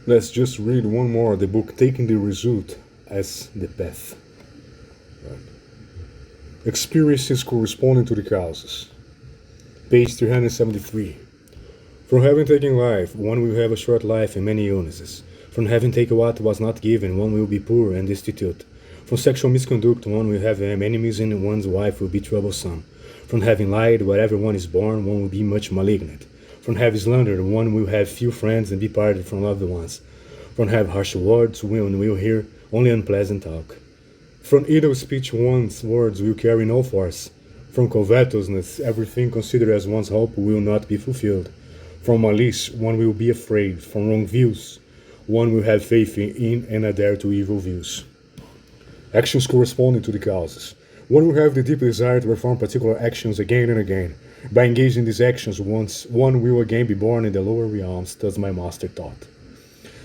Let's just read one more, the book Taking the Result as the Path. Right. Experiences corresponding to the causes. Page 373. From having taken life, one will have a short life and many illnesses. From having taken what was not given, one will be poor and destitute. From sexual misconduct, one will have enemies and one's wife will be troublesome. From having lied, wherever one is born, one will be much malignant. From having slandered, one will have few friends and be parted from loved ones. From having harsh words, one will hear only unpleasant talk. From idle speech, one's words will carry no force. From covetousness, everything considered as one's hope will not be fulfilled. From malice, one will be afraid. From wrong views, one will have faith in and adhere to evil views. Actions corresponding to the causes. One will have the deep desire to perform particular actions again and again. By engaging in these actions, one will again be born in the lower realms, thus my master taught.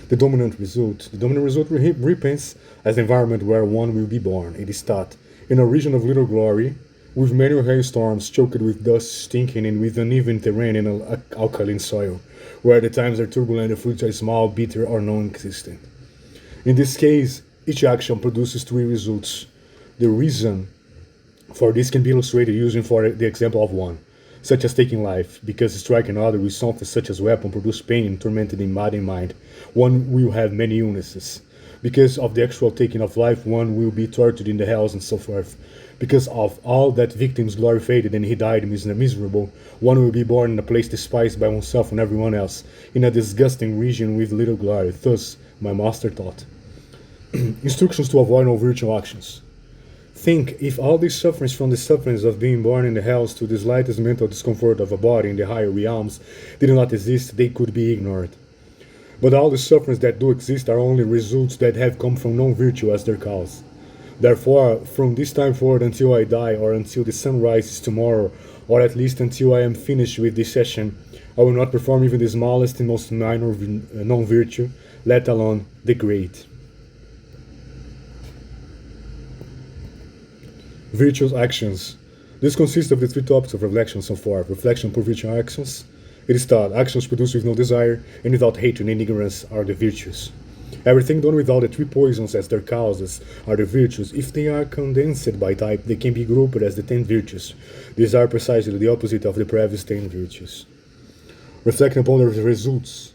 The dominant result. The dominant result repents as the environment where one will be born. It is taught in a region of little glory, with many hailstorms, choked with dust, stinking, and with uneven terrain and alkaline soil, where the times are turbulent, the fruits are small, bitter, or non-existent. In this case, each action produces three results. The reason for this can be illustrated using for the example of one, such as taking life, because striking another with something such as weapon produces pain and tormented in body and mind. One will have many illnesses. Because of the actual taking of life, one will be tortured in the hells and so forth. Because of all that victims glorified and he died miserable, one will be born in a place despised by oneself and everyone else, in a disgusting region with little glory. Thus, my master taught. Instructions to avoid all virtual actions. Think, if all these sufferings from the sufferings of being born in the hells to the slightest mental discomfort of a body in the higher realms did not exist, they could be ignored. But all the sufferings that do exist are only results that have come from non-virtue as their cause. Therefore, from this time forward until I die, or until the sun rises tomorrow, or at least until I am finished with this session, I will not perform even the smallest and most minor non-virtue, let alone the great. Virtuous actions. This consists of the three topics of reflection so far. Reflection for virtual actions. It is taught, actions produced with no desire and without hatred and ignorance are the virtues. Everything done without the three poisons as their causes are the virtues. If they are condensed by type, they can be grouped as the 10 virtues. These are precisely the opposite of the previous 10 virtues. Reflecting upon the results.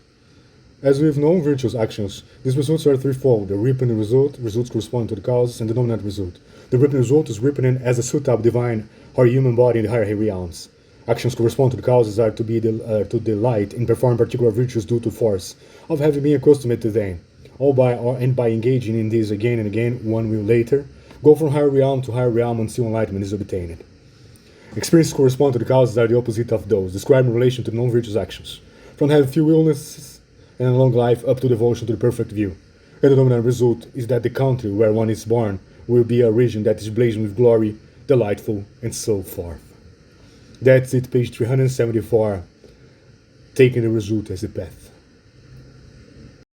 As with non-virtuous actions, these results are threefold: the reaping result, results corresponding to the causes, and the dominant result. The reaping result is reaping as a suitable divine or human body in the higher realms. Actions correspond to the causes are to delight in performing particular virtues due to force of having been accustomed to them. And by engaging in these again and again, one will later go from higher realm to higher realm until enlightenment is obtained. Experiences correspond to the causes are the opposite of those, described in relation to non-virtuous actions, from having few illnesses and a long life up to devotion to the perfect view. And the dominant result is that the country where one is born will be a region that is blazing with glory, delightful, and so forth. That's it, page 374, taking the result as the path.